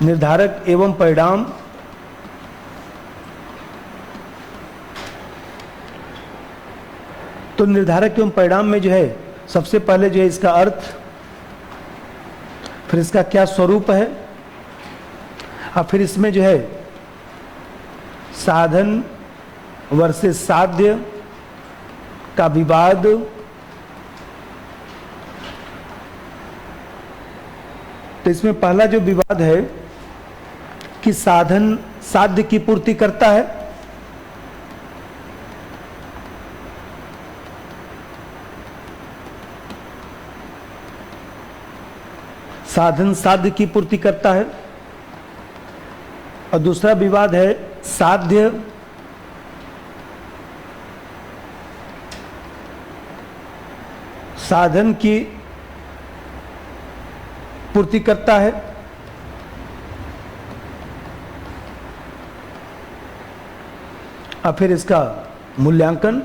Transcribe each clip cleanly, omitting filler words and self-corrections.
निर्धारक एवं परिणाम। तो निर्धारक एवं परिणाम में जो है सबसे पहले जो है इसका अर्थ, फिर इसका क्या स्वरूप है, और फिर इसमें जो है साधन वर्सेस साध्य का विवाद, तो इसमें पहला जो विवाद है कि साधन साध्य की पूर्ति करता है, साधन साध्य की पूर्ति करता है, और दूसरा विवाद है साध्य साधन की पूर्ति करता है, और फिर इसका मूल्यांकन।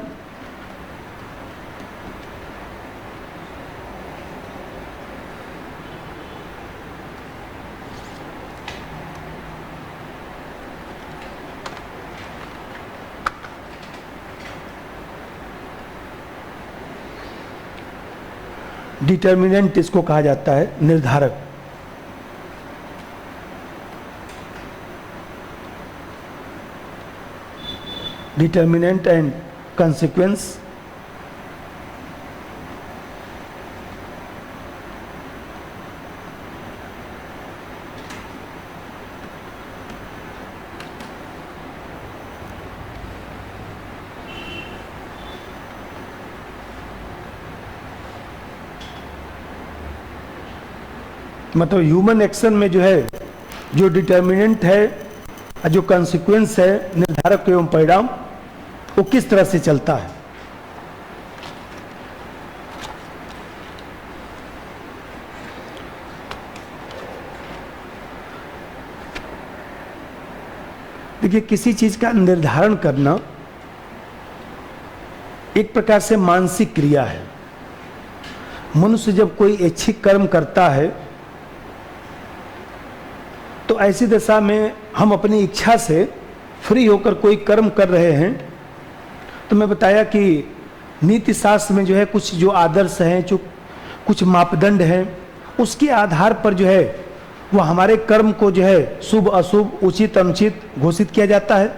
डिटर्मिनेंट इसको कहा जाता है, निर्धारक। Determinant and consequence. मतलब ह्यूमन एक्शन में जो है जो डिटर्मिनेंट है और जो कंसिक्वेंस है, निर्धारक एवं परिणाम, वो किस तरह से चलता है। देखिए, किसी चीज का निर्धारण करना एक प्रकार से मानसिक क्रिया है। मनुष्य जब कोई ऐच्छिक कर्म करता है तो ऐसी दशा में हम अपनी इच्छा से फ्री होकर कोई कर्म कर रहे हैं, तो मैं बताया कि नीति शास्त्र में जो है कुछ जो आदर्श हैं, जो कुछ मापदंड हैं, उसके आधार पर जो है वो हमारे कर्म को जो है शुभ अशुभ, उचित अनुचित घोषित किया जाता है।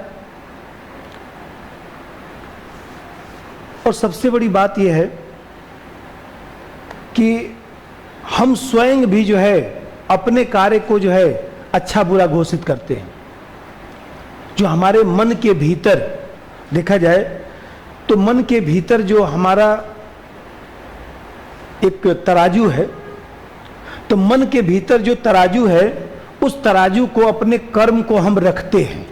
और सबसे बड़ी बात यह है कि हम स्वयं भी जो है अपने कार्य को जो है अच्छा बुरा घोषित करते हैं। जो हमारे मन के भीतर देखा जाए तो मन के भीतर जो हमारा एक तराजू है, तो मन के भीतर जो तराजू है, उस तराजू को अपने कर्म को हम रखते हैं।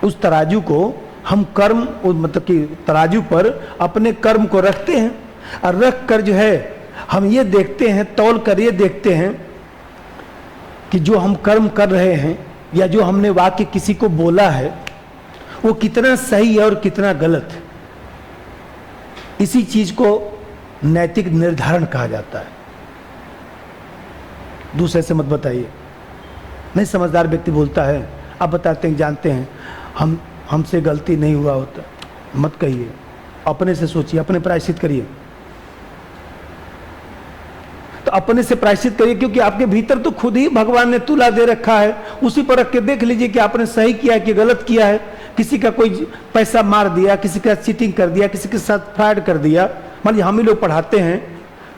उस तराजू को हम कर्म, मतलब कि तराजू पर अपने कर्म को रखते हैं, और रख कर जो है हम ये देखते हैं, तौल कर ये देखते हैं कि जो हम कर्म कर रहे हैं या जो हमने वाक्य किसी को बोला है वो कितना सही है और कितना गलत है। इसी चीज को नैतिक निर्धारण कहा जाता है। दूसरे से मत बताइए। नहीं, समझदार व्यक्ति बोलता है, आप बताते हैं, जानते हैं हमसे गलती नहीं हुआ होता, मत कहिए। अपने से सोचिए, अपने प्रायश्चित करिए। तो अपने से प्रायश्चित करिए, क्योंकि आपके भीतर तो खुद ही भगवान ने तुला दे रखा है। उसी पर रख के देख लीजिए कि आपने सही किया है कि गलत किया है। किसी का कोई पैसा मार दिया, किसी का चीटिंग कर दिया, किसी के साथ फ्रॉड कर दिया। मान लीजिए हम ही लोग पढ़ाते हैं,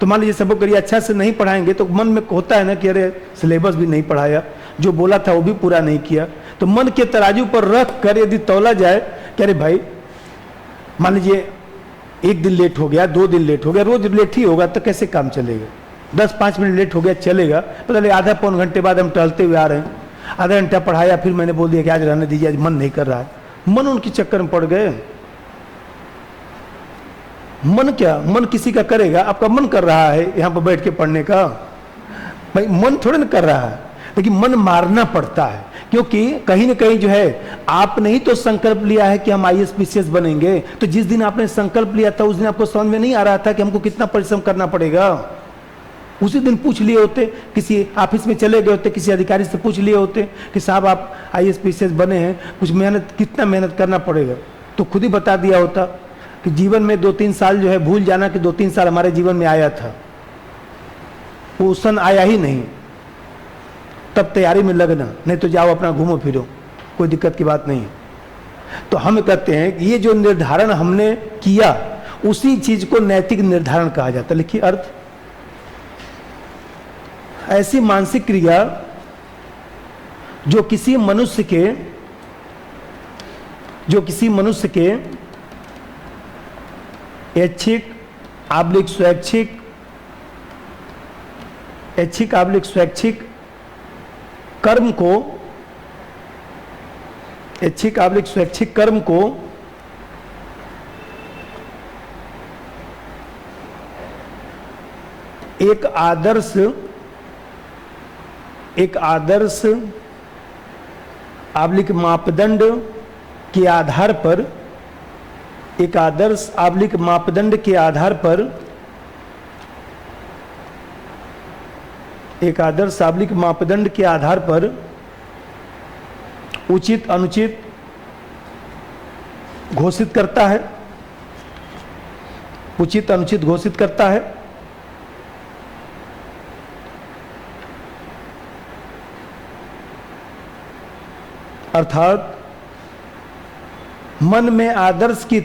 तो मान लीजिए सबको करिए अच्छा से नहीं पढ़ाएंगे तो मन में होता है ना कि अरे सिलेबस भी नहीं पढ़ाया, जो बोला था वो भी पूरा नहीं किया। तो मन के तराजू पर रख कर यदि तौला जाए कि अरे भाई, मान लीजिए एक दिन लेट हो गया, 2 दिन लेट हो गया, रोज लेट ही होगा तो कैसे काम चलेगा। 10-5 मिनट लेट हो गया चलेगा, पता नहीं आधा पौन घंटे बाद हम टहलते हुए आ रहे हैं, आधा घंटा पढ़ाया, फिर मैंने बोल दिया कि आज रहने दीजिए, आज मन नहीं कर रहा है। मन उनके चक्कर में पड़ गए। मन क्या, मन किसी का करेगा? आपका मन कर रहा है यहाँ पर बैठ के पढ़ने का, भाई मन थोड़े ना कर रहा है, लेकिन मन मारना पड़ता है। क्योंकि कहीं ना कहीं जो है आपने ही तो संकल्प लिया है कि हम IAS PCS बनेंगे। तो जिस दिन आपने संकल्प लिया था उस दिन आपको समझ में नहीं आ रहा था कि हमको कितना परिश्रम करना पड़ेगा। उसी दिन पूछ लिए होते, किसी ऑफिस में चले गए होते, किसी अधिकारी से पूछ लिए होते कि साहब आप IAS PCS बने हैं, कुछ मेहनत, कितना मेहनत करना पड़ेगा, तो खुद ही बता दिया होता कि जीवन में 2-3 साल जो है भूल जाना कि 2-3 साल हमारे जीवन में आया था, वो सन आया ही नहीं, तब तैयारी में लगना, नहीं तो जाओ अपना घूमो फिरो, कोई दिक्कत की बात नहीं है। तो हम कहते हैं कि ये जो निर्धारण हमने किया उसी चीज को नैतिक निर्धारण कहा जाता है। लिखिए अर्थ, ऐसी मानसिक क्रिया जो किसी मनुष्य के ऐच्छिक आब्लिक स्वैच्छिक कर्म को एक आदर्श आब्लिक मापदंड के आधार पर उचित अनुचित घोषित करता है, अर्थात मन में आदर्श की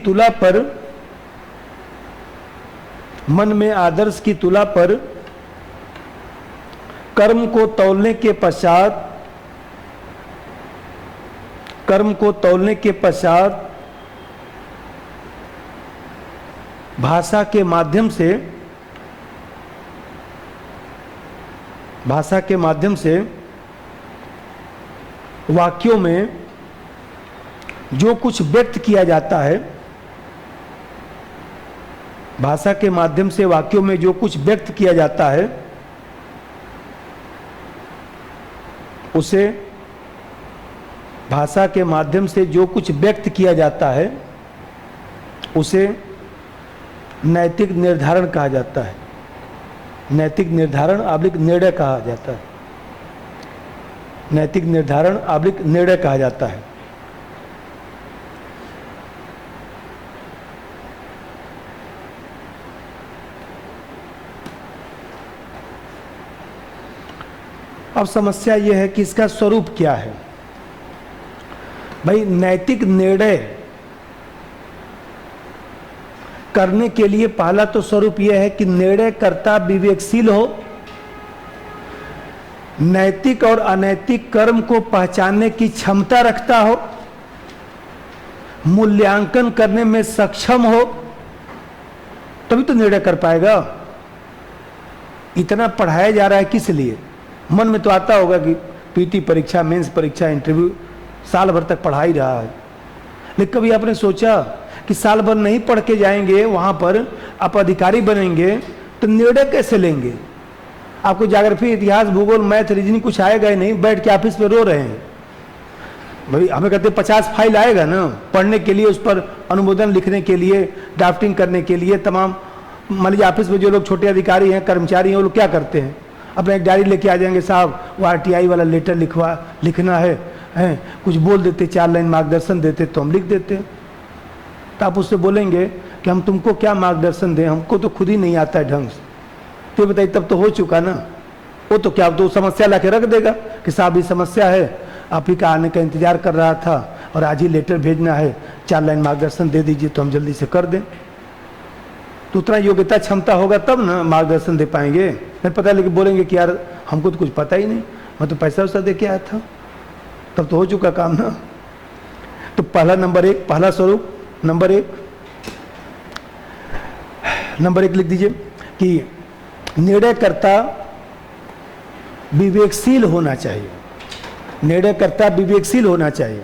तुला पर कर्म को तौलने के पश्चात भाषा के माध्यम से वाक्यों में जो कुछ व्यक्त किया जाता है, भाषा के माध्यम से वाक्यों में जो कुछ व्यक्त किया जाता है उसे भाषा के माध्यम से जो कुछ व्यक्त किया जाता है उसे नैतिक निर्धारण कहा जाता है। नैतिक निर्धारण आब्लिक निर्णय कहा जाता है। नैतिक निर्धारण आब्लिक निर्णय कहा जाता है। अब समस्या यह है कि इसका स्वरूप क्या है। भाई, नैतिक निर्णय करने के लिए पहला तो स्वरूप यह है कि निर्णयकर्ता विवेकशील हो, नैतिक और अनैतिक कर्म को पहचानने की क्षमता रखता हो, मूल्यांकन करने में सक्षम हो, तभी तो निर्णय कर पाएगा। इतना पढ़ाया जा रहा है किस लिए? मन में तो आता होगा कि पीटी परीक्षा, मेंस परीक्षा, इंटरव्यू, साल भर तक पढ़ा ही रहा है, लेकिन कभी आपने सोचा कि साल भर नहीं पढ़ के जाएंगे वहां पर, आप अधिकारी बनेंगे तो निर्णय कैसे लेंगे? आपको ज्योग्राफी, इतिहास, भूगोल, मैथ, रीजनिंग कुछ आएगा ही नहीं, बैठ के ऑफिस पे रो रहे हैं। भाई हमें कहते 50 फाइल आएगा ना पढ़ने के लिए, उस पर अनुमोदन लिखने के लिए, ड्राफ्टिंग करने के लिए, तमाम। मान लीजिए ऑफिस में जो लोग छोटे अधिकारी हैं, कर्मचारी हैं, वो लोग क्या करते हैं? अपना एक डायरी लेके आ जाएंगे, साहब वो RTI वाला लेटर लिखना है, कुछ बोल देते, 4 लाइन मार्गदर्शन देते तो हम लिख देते। तो आप उससे बोलेंगे कि हम तुमको क्या मार्गदर्शन दें, हमको तो खुद ही नहीं आता है ढंग से। तो बताइए, तब तो हो चुका ना। वो तो क्या, तो समस्या ला के रख देगा कि साहब ये समस्या है, आप ही का आने का इंतजार कर रहा था और आज ही लेटर भेजना है, 4 लाइन मार्गदर्शन दे दीजिए तो हम जल्दी से कर दें। तो उतना योग्यता क्षमता होगा तब ना मार्गदर्शन दे पाएंगे। नहीं पता, लेकिन बोलेंगे कि यार हमको तो कुछ पता ही नहीं, मैं तो पैसा वैसा दे के आया था। तब तो हो चुका काम ना। तो पहला स्वरूप नंबर एक लिख दीजिए कि निर्णयकर्ता विवेकशील होना चाहिए। निर्णयकर्ता विवेकशील होना चाहिए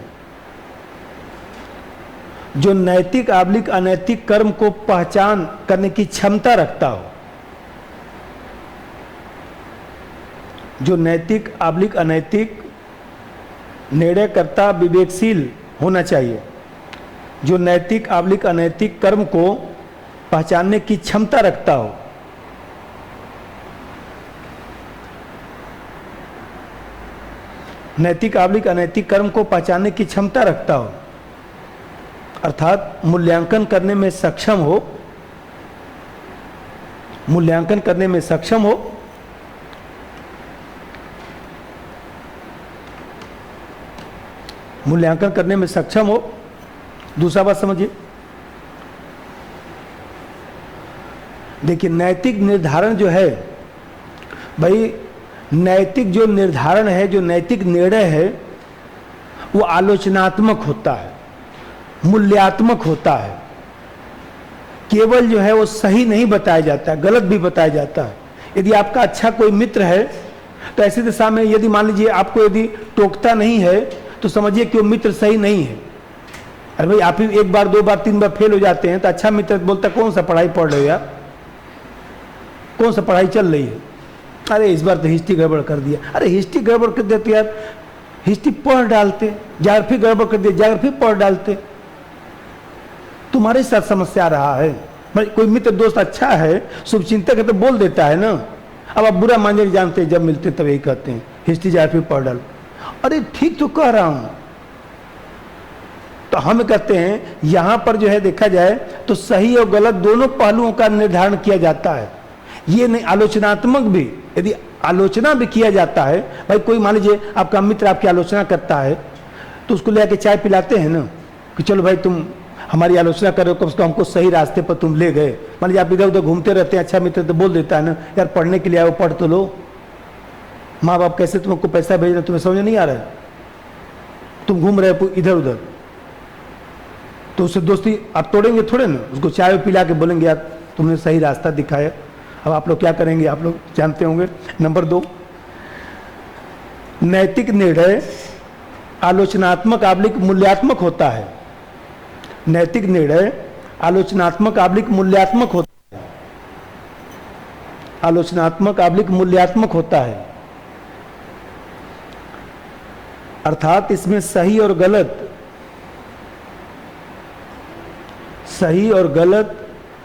जो नैतिक आब्लिक अनैतिक कर्म को पहचान करने की क्षमता रखता हो। जो नैतिक आब्लिक अनैतिक, निर्णयकर्ता विवेकशील होना चाहिए जो नैतिक आब्लिक अनैतिक कर्म को पहचानने की क्षमता रखता हो। नैतिक आबलिक अनैतिक कर्म को पहचानने की क्षमता रखता हो, अर्थात मूल्यांकन करने में सक्षम हो, मूल्यांकन करने में सक्षम हो, मूल्यांकन करने में सक्षम हो। दूसरा बात समझिए, देखिए नैतिक निर्धारण जो है भाई, नैतिक जो निर्धारण है, जो नैतिक निर्णय है, वो आलोचनात्मक होता है, मूल्यात्मक होता है। केवल जो है वो सही नहीं बताया जाता है, गलत भी बताया जाता है। यदि आपका अच्छा कोई मित्र है तो ऐसी दिशा में यदि मान लीजिए आपको यदि टोकता नहीं है तो समझिए कि वो मित्र सही नहीं है। अरे भाई आप ही एक बार दो बार तीन बार फेल हो जाते हैं तो अच्छा मित्र बोलता कौन सा पढ़ाई पढ़ रहे हो यार, कौन सा पढ़ाई चल रही है, अरे इस बार तो हिस्ट्री गड़बड़ कर दिया, अरे हिस्ट्री गड़बड़ कर देते यार, हिस्ट्री पढ़ डालते, ज्योग्राफी गड़बड़ कर दिया, ज्योग्राफी पढ़ डालते। तुम्हारे साथ समस्या रहा है भाई। कोई मित्र दोस्त अच्छा है, शुभचिंतक है तो बोल देता है ना। अब आप बुरा मानने जानते हैं, जब मिलते हैं तब यही कहते हैं हिस्ट्री ज्योग्राफी पढ़ डाल। अरे ठीक तो कह रहा हूं। तो हम कहते हैं यहां पर जो है देखा जाए तो सही और गलत दोनों पहलुओं का निर्धारण किया जाता है। ये नहीं, आलोचनात्मक भी, यदि आलोचना भी किया जाता है भाई, कोई मान लीजिए आपका मित्र आपकी आलोचना करता है तो उसको ले आके चाय पिलाते हैं ना कि चलो भाई तुम हमारी आलोचना कर रहे हो, कम से कम हमको सही रास्ते पर तुम ले गए। मान लीजिए आप इधर उधर घूमते रहते हैं, अच्छा मित्र तो बोल देता है ना यार पढ़ने के लिए आओ, पढ़ तो लो। माँ बाप कैसे तुमको पैसा भेज रहे, तुम्हें समझ नहीं आ रहा है, तुम घूम रहे हो इधर उधर, तो उससे दोस्ती आप तोड़ेंगे थोड़े ना, उसको चाय पिला के बोलेंगे यार तुमने सही रास्ता दिखाया। अब आप लोग क्या करेंगे, आप लोग जानते होंगे। नंबर 2, नैतिक निर्णय आलोचनात्मक आबलिक मूल्यात्मक होता है। नैतिक निर्णय आलोचनात्मक आबलिक मूल्यात्मक होता है, आलोचनात्मक आबलिक मूल्यात्मक होता है, अर्थात इसमें सही और गलत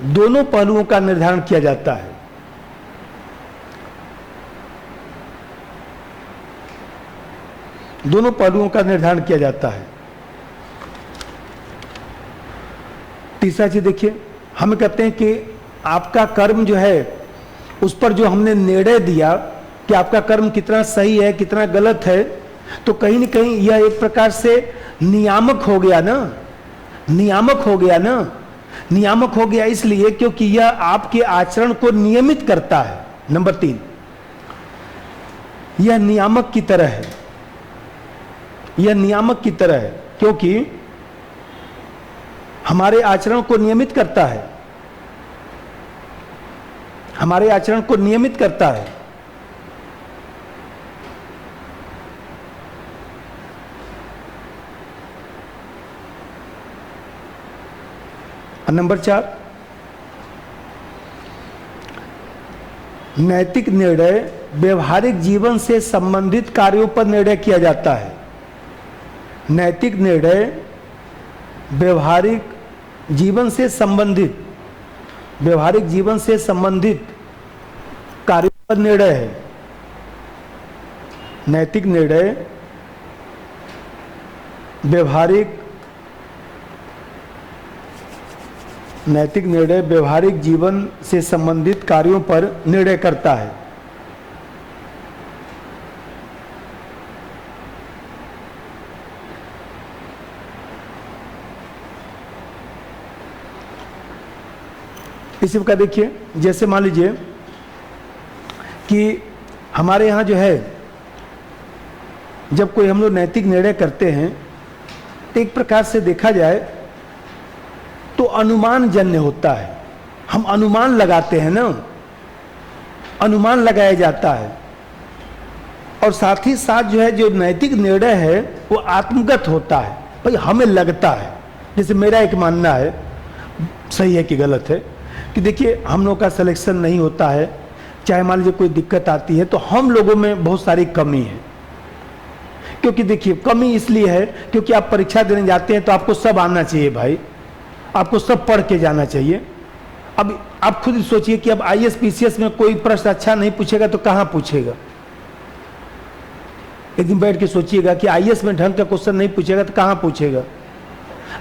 दोनों पहलुओं का निर्धारण किया जाता है। दोनों पहलुओं का निर्धारण किया जाता है। तीसरा चीज देखिए, हम कहते हैं कि आपका कर्म जो है उस पर जो हमने निर्णय दिया कि आपका कर्म कितना सही है कितना गलत है, तो कहीं न कहीं यह एक प्रकार से नियामक हो गया ना, नियामक हो गया ना। नियामक हो गया इसलिए क्योंकि यह आपके आचरण को नियमित करता है। नंबर 3, यह नियामक की तरह है, यह नियामक की तरह है क्योंकि हमारे आचरण को नियमित करता है, हमारे आचरण को नियमित करता है। नंबर 4, नैतिक निर्णय व्यवहारिक जीवन से संबंधित कार्यों पर निर्णय किया जाता है। नैतिक निर्णय व्यवहारिक जीवन से संबंधित, व्यवहारिक जीवन से संबंधित कार्यों पर निर्णय है। नैतिक निर्णय नैतिक निर्णय व्यवहारिक जीवन से संबंधित कार्यों पर निर्णय करता है। इसी प्रकार देखिए, जैसे मान लीजिए कि हमारे यहाँ जो है जब कोई हम लोग नैतिक निर्णय करते हैं तो एक प्रकार से देखा जाए तो अनुमान जन्य होता है। हम अनुमान लगाते हैं ना, अनुमान लगाया जाता है। और साथ ही साथ जो है जो नैतिक निर्णय है वो आत्मगत होता है, भाई हमें लगता है। जैसे मेरा एक मानना है, सही है कि गलत है, कि देखिए हम लोग का सिलेक्शन नहीं होता है, चाहे मान लीजिए कोई दिक्कत आती है तो हम लोगों में बहुत सारी कमी है। क्योंकि देखिए कमी इसलिए है क्योंकि आप परीक्षा देने जाते हैं तो आपको सब आना चाहिए भाई, आपको सब पढ़ के जाना चाहिए। अब आप खुद सोचिए कि अब आईएएस पीसीएस में कोई प्रश्न अच्छा नहीं पूछेगा तो कहाँ पूछेगा। एक दिन बैठ के सोचिएगा कि आईएएस में ढंग का क्वेश्चन नहीं पूछेगा तो कहाँ पूछेगा।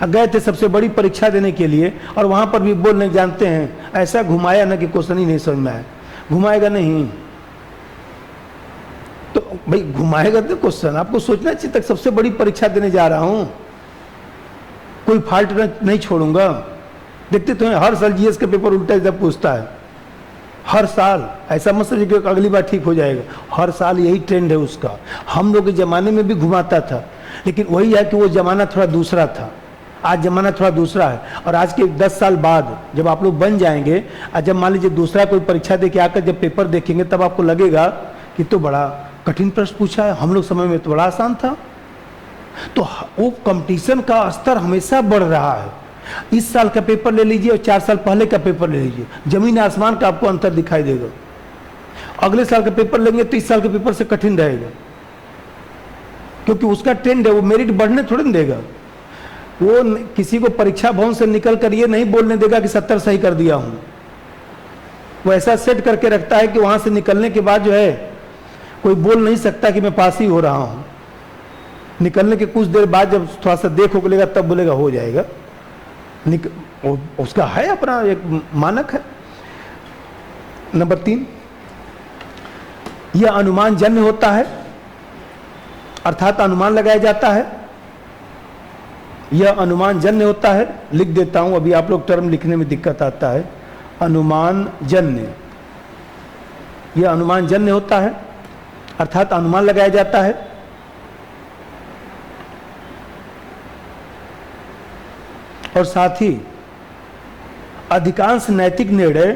गए थे सबसे बड़ी परीक्षा देने के लिए और वहां पर भी बोल नहीं जानते हैं, ऐसा घुमाया ना कि क्वेश्चन ही नहीं समझ में आया। घुमाएगा नहीं तो भाई घुमाएगा तो क्वेश्चन आपको सोचना चाहिए। तक सबसे बड़ी परीक्षा देने जा रहा हूं, कोई फाल्ट नहीं छोड़ूंगा। देखते तो हैं हर साल जीएस का पेपर उल्टा सीधा पूछता है, हर साल। ऐसा मत समझिए कि अगली बार ठीक हो जाएगा, हर साल यही ट्रेंड है उसका। हम लोग के जमाने में भी घुमाता था, लेकिन वही है कि वो जमाना थोड़ा दूसरा था, आज जमाना थोड़ा दूसरा है। और आज के 10 साल बाद जब आप लोग बन जाएंगे और जब मान लीजिए दूसरा कोई परीक्षा दे के आकर जब पेपर देखेंगे तब आपको लगेगा कि तो बड़ा कठिन प्रश्न पूछा है, हम लोग समय में तो बड़ा आसान था। तो वो कंपटीशन का स्तर हमेशा बढ़ रहा है। इस साल का पेपर ले लीजिए और 4 साल पहले का पेपर ले लीजिए, जमीन आसमान का आपको अंतर दिखाई देगा। अगले साल का पेपर लेंगे तो इस साल के पेपर से कठिन रहेगा, क्योंकि उसका ट्रेंड है, वो मेरिट बढ़ने थोड़ी ना देगा। वो किसी को परीक्षा भवन से निकल कर ये नहीं बोलने देगा कि 70 सही कर दिया हूं। वो ऐसा सेट करके रखता है कि वहां से निकलने के बाद जो है कोई बोल नहीं सकता कि मैं पास ही हो रहा हूं। निकलने के कुछ देर बाद जब थोड़ा सा देख हो लेगा तब बोलेगा हो जाएगा। उसका है अपना एक मानक है। नंबर 3, यह अनुमान जन्य होता है, अर्थात अनुमान लगाया जाता है। यह अनुमान जन्य होता है, लिख देता हूं, अभी आप लोग टर्म लिखने में दिक्कत आता है। अनुमान जन्य, यह अनुमान जन्य होता है अर्थात अनुमान लगाया जाता है। और साथ ही अधिकांश नैतिक निर्णय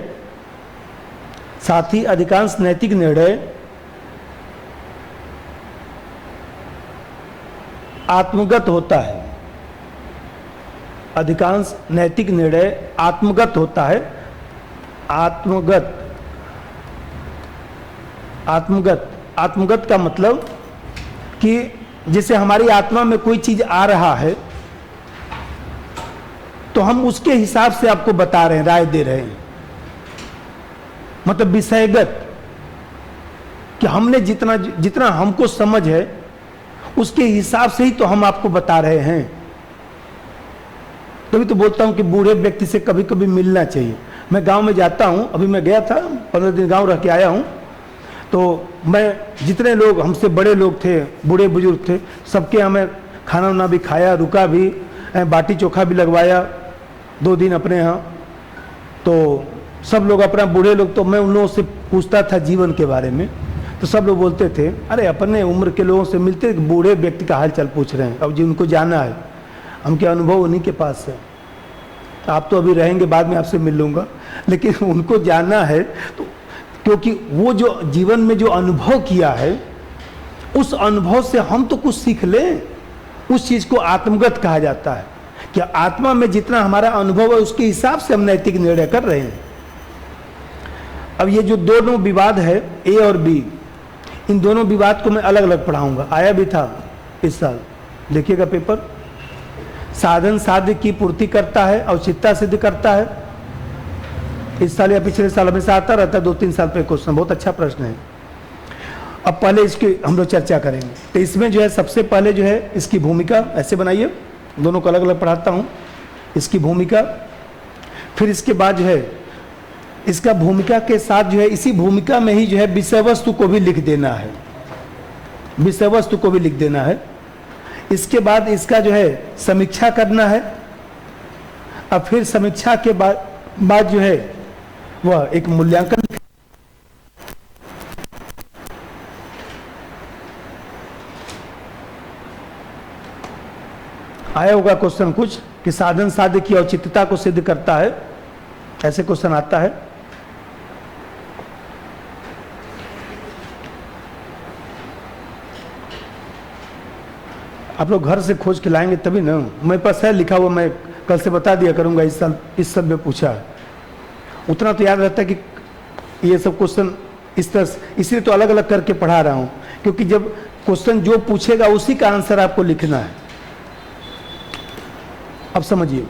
आत्मगत होता है। अधिकांश नैतिक निर्णय आत्मगत होता है। आत्मगत का मतलब कि जैसे हमारी आत्मा में कोई चीज आ रहा है तो हम उसके हिसाब से आपको बता रहे हैं, राय दे रहे हैं। मतलब विषयगत, कि हमने जितना हमको समझ है उसके हिसाब से ही तो हम आपको बता रहे हैं। तभी तो बोलता हूं कि बूढ़े व्यक्ति से कभी कभी मिलना चाहिए। मैं गांव में जाता हूं, अभी मैं गया था 15 दिन गांव रह के आया हूं, तो मैं जितने लोग हमसे बड़े लोग थे, बूढ़े बुजुर्ग थे, सबके यहाँ मैं खाना वाना भी खाया, रुका भी, बाटी चोखा भी लगवाया 2 दिन अपने यहाँ। तो सब लोग अपना, बूढ़े लोग, तो मैं उन लोगों से पूछता था जीवन के बारे में, तो सब लोग बोलते थे अरे अपने उम्र के लोगों से मिलते, बूढ़े व्यक्ति का हाल चाल पूछ रहे हैं, अब जी उनको जाना है, हम क्या अनुभव उन्हीं के पास है। आप तो अभी रहेंगे, बाद में आपसे मिल लूँगा, लेकिन उनको जानना है तो, क्योंकि वो जो जीवन में जो अनुभव किया है उस अनुभव से हम तो कुछ सीख लें। उस चीज़ को आत्मगत कहा जाता है कि आत्मा में जितना हमारा अनुभव है उसके हिसाब से हम नैतिक निर्णय कर रहे हैं। अब ये जो दोनों विवाद है, ए और बी, इन दोनों विवाद को मैं अलग अलग पढ़ाऊंगा। आया भी था इस साल, देखिएगा पेपर। साधन साध्य की पूर्ति करता है, औचित्य सिद्ध करता है। इस साल या पिछले साल हमेशा आता रहता है, 2-3 साल पे क्वेश्चन, बहुत अच्छा प्रश्न है। अब पहले इसकी हम लोग चर्चा करेंगे। तो इसमें जो है सबसे पहले जो है इसकी भूमिका ऐसे बनाइए, दोनों को अलग अलग पढ़ाता हूँ। इसकी भूमिका, फिर इसके बाद जो है इसका भूमिका के साथ जो है इसी भूमिका में ही जो है विषय वस्तु को भी लिख देना है, विषय वस्तु को भी लिख देना है। इसके बाद इसका जो है समीक्षा करना है। अब फिर समीक्षा के बाद जो है वह एक मूल्यांकन। आया होगा क्वेश्चन कुछ कि साधन साध्य की औचित्यता को सिद्ध करता है, ऐसे क्वेश्चन आता है। आप लोग घर से खोज के लाएंगे तभी ना, मेरे पास है लिखा हुआ, मैं कल से बता दिया करूंगा। इस साल में पूछा है, उतना तो याद रहता है कि ये सब क्वेश्चन इस तरह, इसलिए तो अलग अलग करके पढ़ा रहा हूं, क्योंकि जब क्वेश्चन जो पूछेगा उसी का आंसर आपको लिखना है। अब समझिए,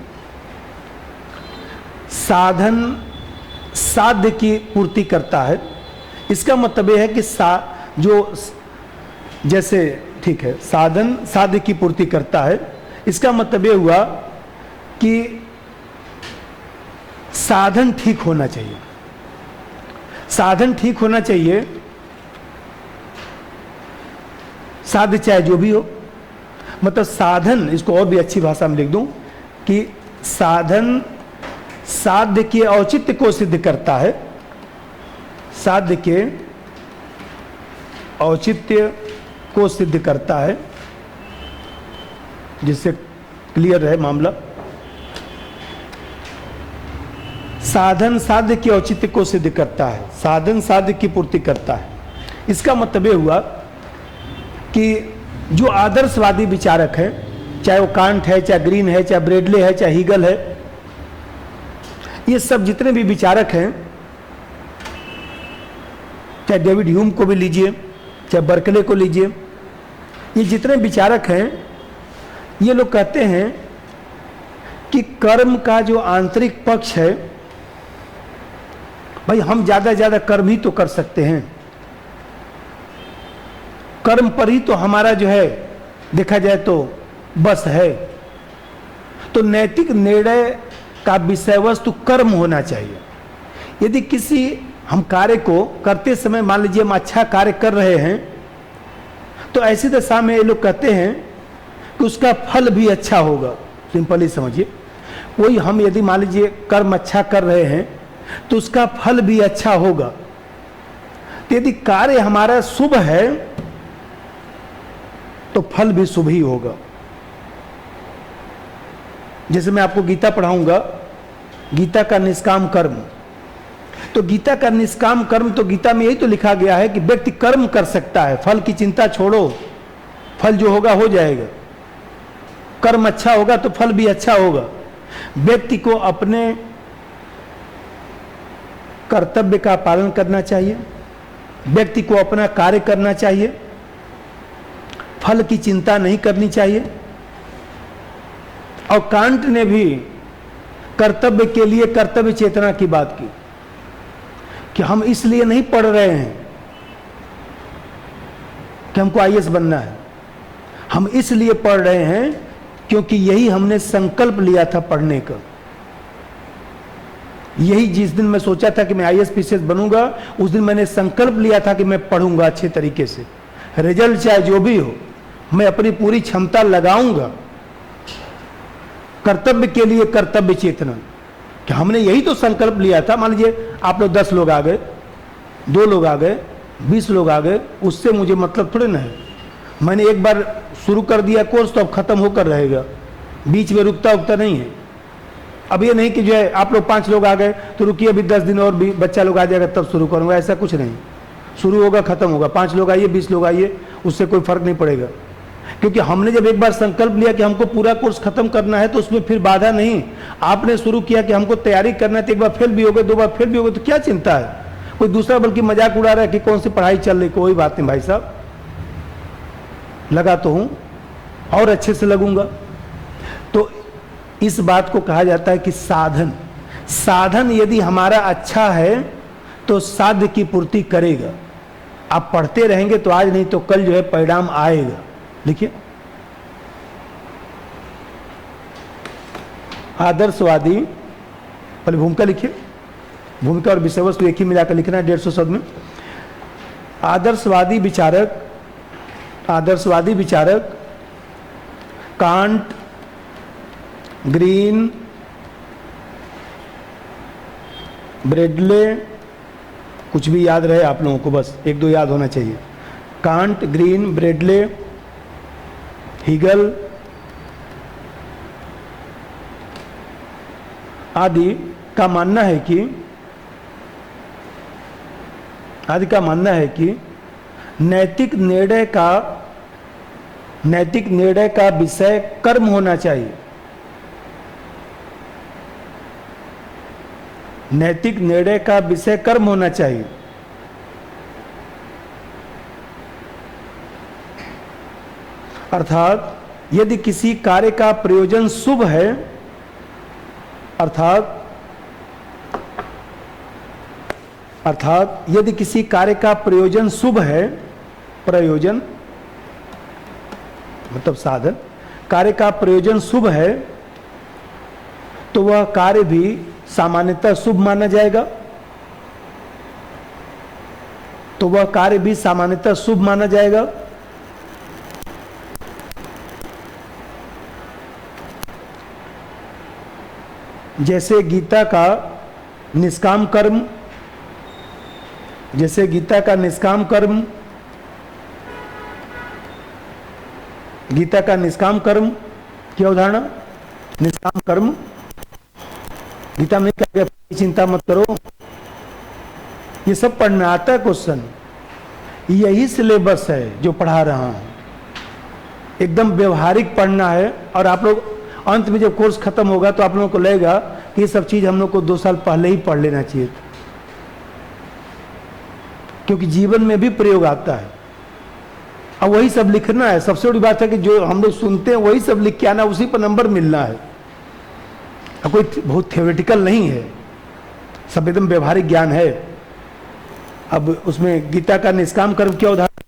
साधन साध्य की पूर्ति करता है, इसका मतलब यह है कि जो जैसे ठीक है, साधन साध्य की पूर्ति करता है, इसका मतलब ये हुआ कि साधन ठीक होना चाहिए। साधन ठीक होना चाहिए, साध्य चाहे जो भी हो, मतलब साधन, इसको और भी अच्छी भाषा में लिख दूं कि साधन साध्य के औचित्य को सिद्ध करता है, साध्य के औचित्य को सिद्ध करता है, जिससे क्लियर है मामला। साधन साध्य के औचित्य को सिद्ध करता है, साधन साध्य की पूर्ति करता है। इसका मतलब यह हुआ कि जो आदर्शवादी विचारक हैं, चाहे वो कांट है, चाहे ग्रीन है, चाहे ब्रेडले है, चाहे हीगल है, ये सब जितने भी विचारक हैं, चाहे डेविड ह्यूम को भी लीजिए, चाहे बर्कले को लीजिए, ये जितने विचारक हैं, ये लोग कहते हैं कि कर्म का जो आंतरिक पक्ष है, भाई हम ज्यादा से ज्यादा कर्म ही तो कर सकते हैं, कर्म पर ही तो हमारा जो है देखा जाए तो बस है। तो नैतिक निर्णय का विषय वस्तु कर्म होना चाहिए। यदि किसी हम कार्य को करते समय मान लीजिए हम अच्छा कार्य कर रहे हैं, तो ऐसी दशा में ये लोग कहते हैं कि उसका फल भी अच्छा होगा। सिंपली समझिए, वही हम यदि मान लीजिए कर्म अच्छा कर रहे हैं तो उसका फल भी अच्छा होगा। तो यदि कार्य हमारा शुभ है तो फल भी शुभ ही होगा। जैसे मैं आपको गीता पढ़ाऊंगा, गीता का निष्काम कर्म, तो गीता का निष्काम कर्म, तो गीता में यही तो लिखा गया है कि व्यक्ति कर्म कर सकता है, फल की चिंता छोड़ो, फल जो होगा हो जाएगा। कर्म अच्छा होगा तो फल भी अच्छा होगा। व्यक्ति को अपने कर्तव्य का पालन करना चाहिए, व्यक्ति को अपना कार्य करना चाहिए, फल की चिंता नहीं करनी चाहिए। और कांट ने भी कर्तव्य के लिए कर्तव्य चेतना की बात की कि हम इसलिए नहीं पढ़ रहे हैं कि हमको आईएएस बनना है, हम इसलिए पढ़ रहे हैं क्योंकि यही हमने संकल्प लिया था पढ़ने का। यही जिस दिन मैं सोचा था कि मैं आईएएस पीसीएस बनूंगा, उस दिन मैंने संकल्प लिया था कि मैं पढ़ूंगा अच्छे तरीके से, रिजल्ट चाहे जो भी हो, मैं अपनी पूरी क्षमता लगाऊंगा कर्तव्य के लिए कर्तव्य चेतना। कि हमने यही तो संकल्प लिया था। मान लीजिए आप लोग 10 लोग आ गए, 2 लोग आ गए, 20 लोग आ गए, उससे मुझे मतलब थोड़े ना है। मैंने एक बार शुरू कर दिया कोर्स तो अब खत्म होकर रहेगा, बीच में रुकता उगता नहीं है। अब ये नहीं कि जो है आप लोग 5 लोग आ गए तो रुकिए अभी 10 दिन और भी बच्चा लोग आ जाएगा तब शुरू करूंगा, ऐसा कुछ नहीं। शुरू होगा खत्म होगा, 5 लोग आइए 20 लोग आइए, उससे कोई फर्क नहीं पड़ेगा। क्योंकि हमने जब एक बार संकल्प लिया कि हमको पूरा कोर्स खत्म करना है तो उसमें फिर बाधा नहीं। आपने शुरू किया कि हमको तैयारी करना है तो एक बार फेल भी हो गए, 2 बार फेल भी हो गए, तो क्या चिंता है? कोई दूसरा बल्कि मजाक उड़ा रहा है कि कौन सी पढ़ाई चल रही। कोई बात नहीं भाई साहब, लगा तो हूं और अच्छे से लगूंगा। तो इस बात को कहा जाता है कि साधन, साधन यदि हमारा अच्छा है तो साध्य की पूर्ति करेगा। आप पढ़ते रहेंगे तो आज नहीं तो कल जो है परिणाम आएगा। देखिए, आदर्शवादी, पहले भूमिका लिखिए, भूमिका और विषय वस्तु एक ही मिलाकर लिखना है 150 शब्द में। आदर्शवादी विचारक, आदर्शवादी विचारक कांट, ग्रीन, ब्रेडले, कुछ भी याद रहे आप लोगों को, बस 1-2 याद होना चाहिए। कांट, ग्रीन, ब्रेडले, हीगल आदि का मानना है कि नैतिक निर्णय का विषय कर्म होना चाहिए। नैतिक निर्णय का विषय कर्म होना चाहिए। अर्थात यदि किसी कार्य का प्रयोजन शुभ है, अर्थात यदि किसी कार्य का प्रयोजन शुभ है, प्रयोजन मतलब साधन, कार्य का प्रयोजन शुभ है तो वह कार्य भी सामान्यतः शुभ माना जाएगा, तो वह कार्य भी सामान्यतः शुभ माना जाएगा। जैसे गीता का निष्काम कर्म, जैसे गीता का निष्काम कर्म, गीता का निष्काम कर्म क्या उदाहरण, निष्काम कर्म गीता में क्या गया, चिंता मत करो, ये सब पढ़ना आता है क्वेश्चन, यही सिलेबस है जो पढ़ा रहा हूं, एकदम व्यवहारिक पढ़ना है। और आप लोग अंत में जब कोर्स खत्म होगा तो आप लोगों को लगेगा कि ये सब चीज हम लोग को 2 साल पहले ही पढ़ लेना चाहिए था, क्योंकि जीवन में भी प्रयोग आता है। अब वही सब लिखना है, सबसे बड़ी बात है कि जो हम लोग सुनते हैं वही सब लिख के आना, उसी पर नंबर मिलना है। अब कोई बहुत थियोरेटिकल नहीं है, सब एकदम व्यवहारिक ज्ञान है। अब उसमें गीता का निष्काम कर्म क्या उदाहरण,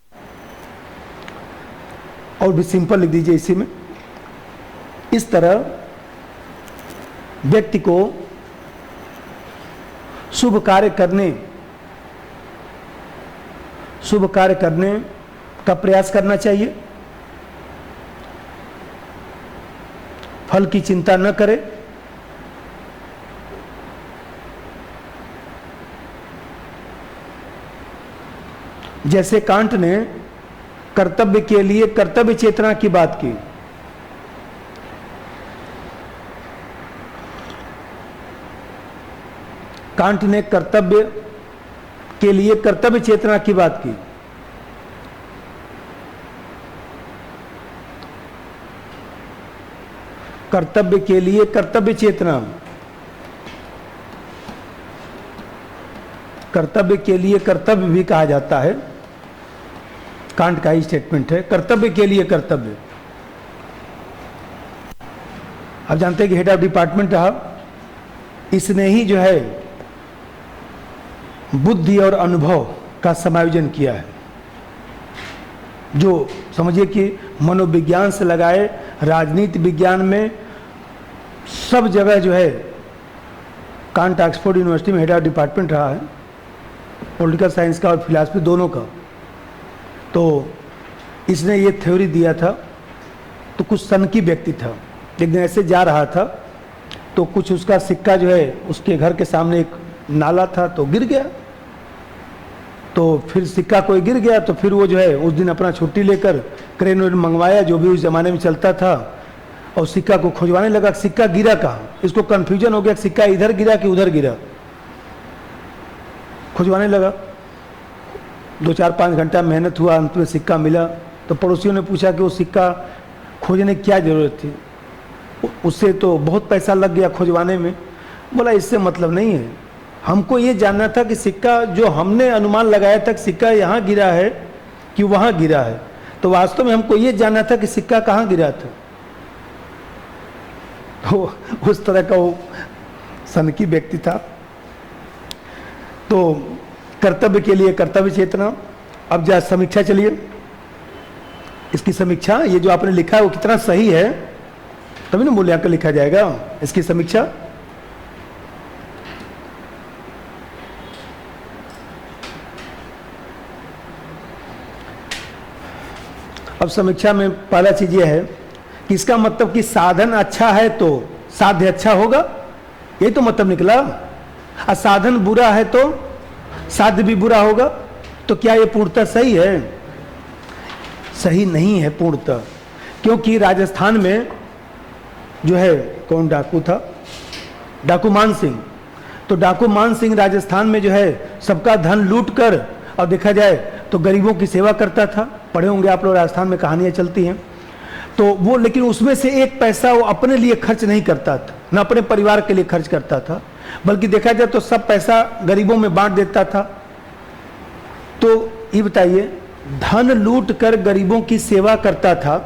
और भी सिंपल लिख दीजिए इसी में। इस तरह व्यक्ति को शुभ कार्य करने का प्रयास करना चाहिए, फल की चिंता न करे, जैसे कांट ने कर्तव्य के लिए कर्तव्य चेतना की बात की, कांट ने कर्तव्य के लिए कर्तव्य चेतना की बात की। कर्तव्य के लिए कर्तव्य चेतना, कर्तव्य के लिए कर्तव्य भी कहा जाता है, कांट का ही स्टेटमेंट है, कर्तव्य के लिए कर्तव्य। आप जानते हैं कि हेड ऑफ डिपार्टमेंट रहा, इसने ही जो है बुद्धि और अनुभव का समायोजन किया है, जो समझिए कि मनोविज्ञान से लगाए राजनीति विज्ञान में सब जगह जो है कांट ऑक्सफोर्ड यूनिवर्सिटी में हेड ऑफ डिपार्टमेंट रहा है, पॉलिटिकल साइंस का और फिलॉसफी दोनों का। तो इसने ये थ्योरी दिया था। तो कुछ सनकी व्यक्ति था, एक दिन ऐसे जा रहा था तो कुछ उसका सिक्का जो है उसके घर के सामने एक नाला था तो गिर गया, तो फिर सिक्का कोई गिर गया, तो फिर वो जो है उस दिन अपना छुट्टी लेकर क्रेन वेन मंगवाया जो भी उस जमाने में चलता था, और सिक्का को खोजवाने लगा, सिक्का गिरा कहाँ। इसको कंफ्यूजन हो गया सिक्का इधर गिरा कि उधर गिरा, खोजवाने लगा। 2-4-5 घंटा मेहनत हुआ, अंत में सिक्का मिला। तो पड़ोसियों ने पूछा कि वो सिक्का खोजने की क्या जरूरत थी, उससे तो बहुत पैसा लग गया खोजवाने में। बोला इससे मतलब नहीं है, हमको ये जानना था कि सिक्का जो हमने अनुमान लगाया था कि सिक्का यहाँ गिरा है कि वहाँ गिरा है, तो वास्तव में हमको ये जानना था कि सिक्का कहाँ गिरा था। तो उस तरह का वो सनकी व्यक्ति था। तो कर्तव्य के लिए कर्तव्य चेतना। अब जा समीक्षा, चलिए इसकी समीक्षा, ये जो आपने लिखा है वो कितना सही है तभी ना मूल्यांकन लिखा जाएगा। इसकी समीक्षा, अब समीक्षा में पहला चीज ये है कि इसका मतलब कि साधन अच्छा है तो साध्य अच्छा होगा, यही तो मतलब निकला। और साधन बुरा है तो साध्य भी बुरा होगा। तो क्या ये पूर्णतः सही है? सही नहीं है पूर्णतः, क्योंकि राजस्थान में जो है कौन डाकू था, डाकू मान सिंह। तो डाकू मान सिंह राजस्थान में जो है सबका धन लूट कर और देखा जाए तो गरीबों की सेवा करता था। पढ़े होंगे आप लोग, राजस्थान में कहानियां चलती हैं। तो वो लेकिन उसमें से एक पैसा वो अपने लिए खर्च नहीं करता था, न अपने परिवार के लिए खर्च करता था, बल्कि देखा जाए तो सब पैसा गरीबों में बांट देता था। तो ये बताइए, धन लूट कर गरीबों की सेवा करता था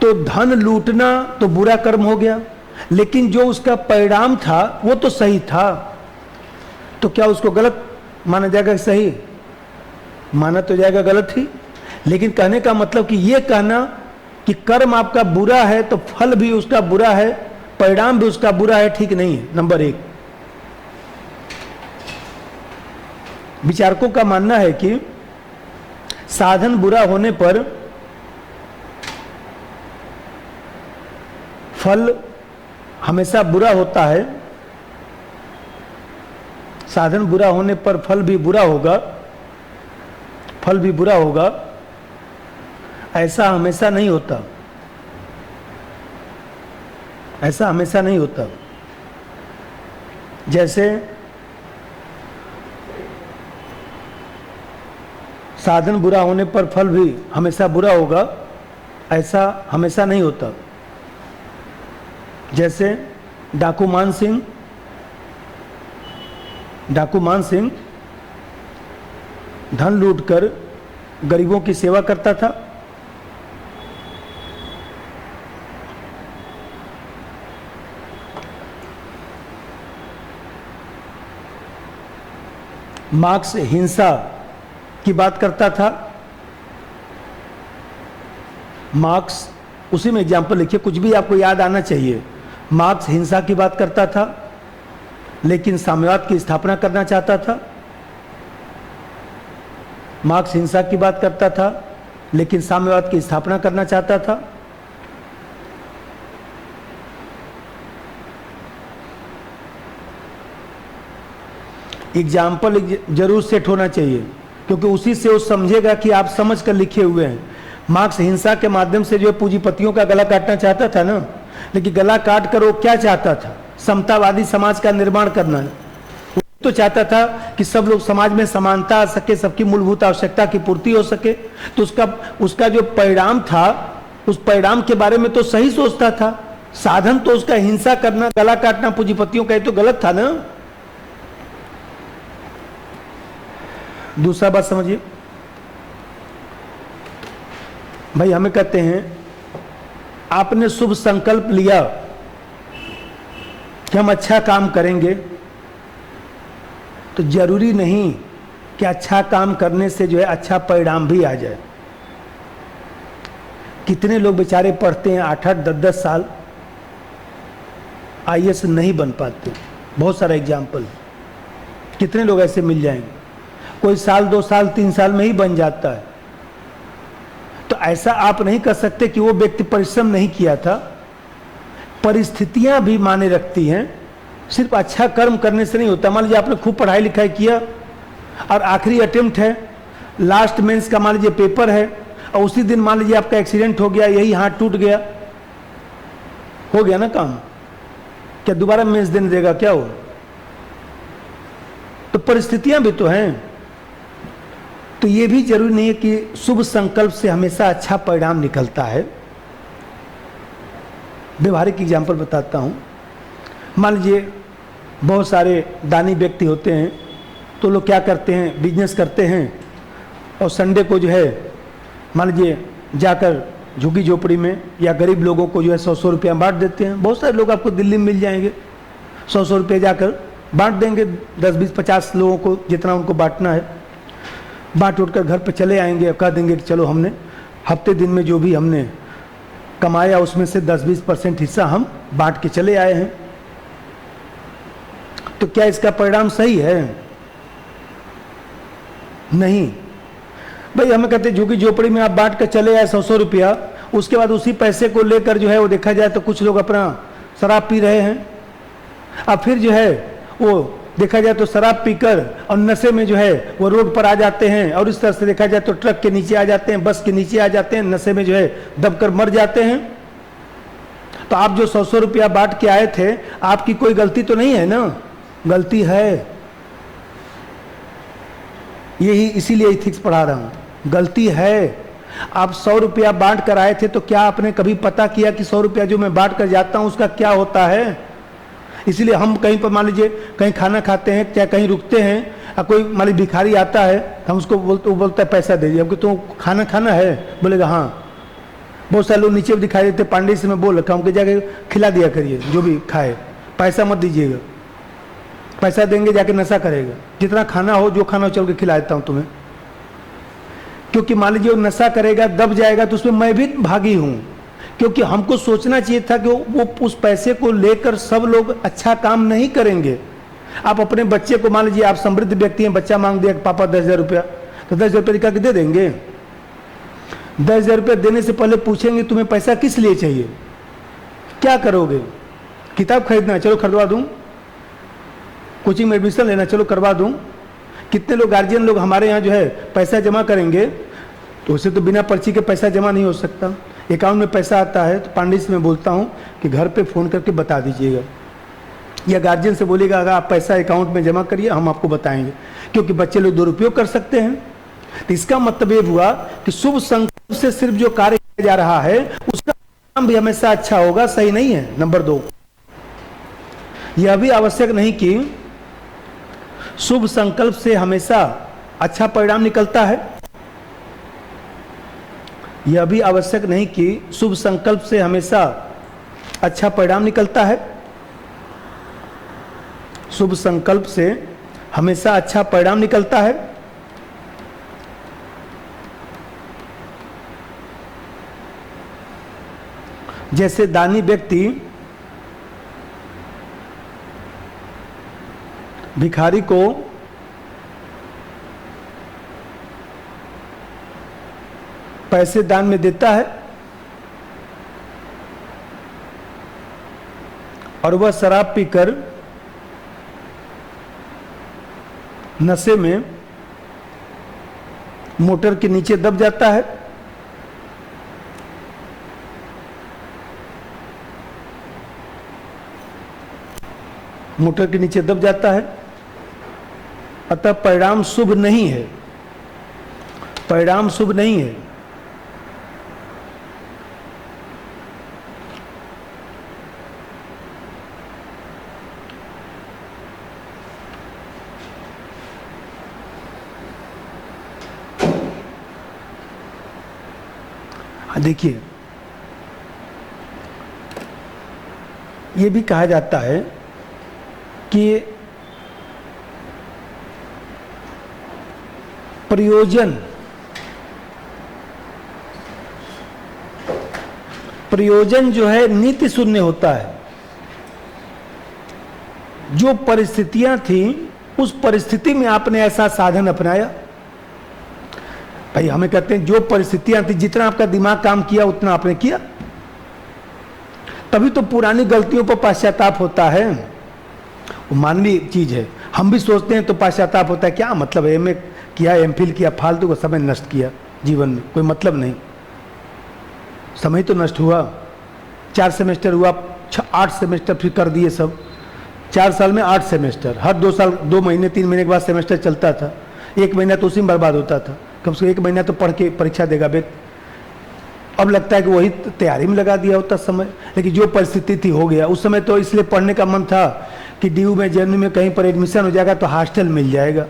तो धन लूटना तो बुरा कर्म हो गया, लेकिन जो उसका परिणाम था वो तो सही था। तो क्या उसको गलत माना जाएगा? सही माना तो जाएगा गलत ही। लेकिन कहने का मतलब कि ये कहना कि कर्म आपका बुरा है तो फल भी उसका बुरा है, परिणाम भी उसका बुरा है, ठीक नहीं है। नंबर एक, विचारकों का मानना है कि साधन बुरा होने पर फल हमेशा बुरा होता है, साधन बुरा होने पर फल भी बुरा होगा, फल भी बुरा होगा, ऐसा हमेशा नहीं होता, ऐसा हमेशा नहीं होता। जैसे साधन बुरा होने पर फल भी हमेशा बुरा होगा, ऐसा हमेशा नहीं होता। जैसे डाकू मान सिंह धन लूटकर गरीबों की सेवा करता था, मार्क्स हिंसा की बात करता था, मार्क्स, उसी में एग्जाम्पल लिखिए, कुछ भी आपको याद आना चाहिए। मार्क्स हिंसा की बात करता था लेकिन साम्यवाद की स्थापना करना चाहता था, मार्क्स हिंसा की बात करता था लेकिन साम्यवाद की स्थापना करना चाहता था। एग्जाम्पल जरूर सेट होना चाहिए क्योंकि उसी से वो समझेगा कि आप समझ कर लिखे हुए हैं। मार्क्स हिंसा के माध्यम से जो है पूंजीपतियों का गला काटना चाहता था ना, लेकिन गला काट कर वो क्या चाहता था? समतावादी समाज का निर्माण करना है। वो तो चाहता था कि सब लोग समाज में समानता आ सके, सबकी मूलभूत आवश्यकता की पूर्ति हो सके। तो उसका जो परिणाम था, उस परिणाम के बारे में तो सही सोचता था। साधन तो उसका हिंसा करना, गला काटना पूंजीपतियों का, ये तो गलत था ना। दूसरा बात समझिए भाई, हमें कहते हैं आपने शुभ संकल्प लिया कि हम अच्छा काम करेंगे, तो जरूरी नहीं कि अच्छा काम करने से जो है अच्छा परिणाम भी आ जाए। कितने लोग बेचारे पढ़ते हैं 8-8, 10-10 साल, IAS नहीं बन पाते। बहुत सारा एग्जाम्पल, कितने लोग ऐसे मिल जाएंगे। कोई साल, 2 साल, 3 साल में ही बन जाता है। तो ऐसा आप नहीं कर सकते कि वो व्यक्ति परिश्रम नहीं किया था। परिस्थितियां भी माने रखती हैं, सिर्फ अच्छा कर्म करने से नहीं होता। मान लीजिए आपने खूब पढ़ाई लिखाई किया और आखिरी अटेम्प्ट है, लास्ट मेंस का मान लीजिए पेपर है, और उसी दिन मान लीजिए आपका एक्सीडेंट हो गया, यही हाथ टूट गया, हो गया ना काम, क्या दोबारा मेंस देने देगा क्या वो? तो परिस्थितियां भी तो हैं। तो ये भी जरूरी नहीं है कि शुभ संकल्प से हमेशा अच्छा परिणाम निकलता है। व्यवहारिक एग्जाम्पल बताता हूँ। मान लीजिए बहुत सारे दानी व्यक्ति होते हैं, तो लोग क्या करते हैं, बिजनेस करते हैं और संडे को जो है मान लीजिए जाकर झुग्गी झोपड़ी में या गरीब लोगों को जो है 100-100 रुपया बांट देते हैं। बहुत सारे लोग आपको दिल्ली में मिल जाएंगे, 100-100 रुपये जाकर बांट देंगे, 10, 20, 50 लोगों को, जितना उनको बांटना है। बांट उठ कर घर पे चले आएंगे और कह देंगे कि चलो हमने हफ्ते दिन में जो भी हमने कमाया उसमें से 10-20% हिस्सा हम बांट के चले आए हैं। तो क्या इसका परिणाम सही है? नहीं भाई। हमें कहते झुग्गी झोपड़ी में आप बांट कर चले आए 100-100 रुपया, उसके बाद उसी पैसे को लेकर जो है वो देखा जाए तो कुछ लोग अपना शराब पी रहे हैं। अब फिर जो है वो देखा जाए तो शराब पीकर और नशे में जो है वो रोड पर आ जाते हैं, और इस तरह से देखा जाए तो ट्रक के नीचे आ जाते हैं, बस के नीचे आ जाते हैं, नशे में जो है दबकर मर जाते हैं। तो आप जो 100-100 रुपया बांट के आए थे, आपकी कोई गलती तो नहीं है ना? गलती है। यही इसीलिए इथिक्स पढ़ा रहा हूं, गलती है। आप 100 रुपया बांट कर आए थे, तो क्या आपने कभी पता किया कि 100 रुपया जो मैं बांट कर जाता हूं उसका क्या होता है? इसीलिए हम कहीं पर मान लीजिए कहीं खाना खाते हैं, क्या कहीं रुकते हैं, और कोई मान लीजिए भिखारी आता है, हम उसको बोलता है पैसा दे दिया, तो खाना खाना है, बोलेगा हाँ। बहुत सारे लोग नीचे भी दिखाई देते, पांडे से मैं बोल रखा हूँ कि जाके खिला दिया करिए जो भी खाए, पैसा मत दीजिएगा। पैसा देंगे जाके नशा करेगा। जितना खाना हो, जो खाना हो, चल के खिला देता हूँ तुम्हें। क्योंकि मान लीजिए वो नशा करेगा, दब जाएगा, तो उसमें मैं भी भागी हूं। क्योंकि हमको सोचना चाहिए था कि वो उस पैसे को लेकर सब लोग अच्छा काम नहीं करेंगे। आप अपने बच्चे को, मान लीजिए आप समृद्ध व्यक्ति हैं, बच्चा मांग दिया पापा 10,000 रुपया, तो 10,000 रुपये निकाल के दे देंगे? 10,000 रुपये देने से पहले पूछेंगे तुम्हें पैसा किस लिए चाहिए, क्या करोगे? किताब खरीदना है, चलो खरीदवा दूं। कोचिंग में एडमिशन लेना, चलो करवा दूं। कितने लोग गार्जियन लोग हमारे यहाँ जो है पैसा जमा करेंगे, तो उसे तो बिना पर्ची के पैसा जमा नहीं हो सकता। अकाउंट में पैसा आता है तो पांडे से मैं बोलता हूँ कि घर पे फ़ोन करके बता दीजिएगा, या गार्जियन से बोलिएगा अगर आप पैसा अकाउंट में जमा करिए, हम आपको बताएंगे, क्योंकि बच्चे लोग दुरुपयोग कर सकते हैं। तो इसका मतलब ये हुआ कि शुभ संकल्प से सिर्फ जो कार्य किया जा रहा है उसका काम भी हमेशा अच्छा होगा, सही नहीं है। नंबर 2, यह भी आवश्यक नहीं कि शुभ संकल्प से हमेशा अच्छा परिणाम निकलता है। यह भी आवश्यक नहीं कि शुभ संकल्प से हमेशा अच्छा परिणाम निकलता है। शुभ संकल्प से हमेशा अच्छा परिणाम निकलता है। जैसे दानी व्यक्ति भिखारी को पैसे दान में देता है और वह शराब पीकर नशे में मोटर के नीचे दब जाता है, मोटर के नीचे दब जाता है, अतः परिणाम शुभ नहीं है, परिणाम शुभ नहीं है। देखिए, ये भी कहा जाता है कि प्रयोजन जो है नीति शून्य होता है। जो परिस्थितियां थी उस परिस्थिति में आपने ऐसा साधन अपनाया। भाई हमें कहते हैं जो परिस्थितियां थी, जितना आपका दिमाग काम किया उतना आपने किया, तभी तो पुरानी गलतियों पर पश्चाताप होता है। वो मानवीय चीज है, हम भी सोचते हैं तो पश्चाताप होता है। क्या मतलब है, एमए किया, एमफिल किया, फालतू का समय नष्ट किया, जीवन में कोई मतलब नहीं, समय तो नष्ट हुआ। 4 सेमेस्टर हुआ, 8 सेमेस्टर फिर कर दिए सब। 4 साल में 8 सेमेस्टर, हर 2 साल 2 महीने 3 महीने के बाद सेमेस्टर चलता था। 1 महीना तो उसी में बर्बाद होता था, कम से कम 1 महीना तो पढ़ के परीक्षा देगा बे। अब लगता है कि वही तैयारी में लगा दिया होता समय, लेकिन जो परिस्थिति थी हो गया। उस समय तो इसलिए पढ़ने का मन था कि डीयू में, जेएनयू में कहीं पर एडमिशन हो जाएगा तो हॉस्टल मिल जाएगा।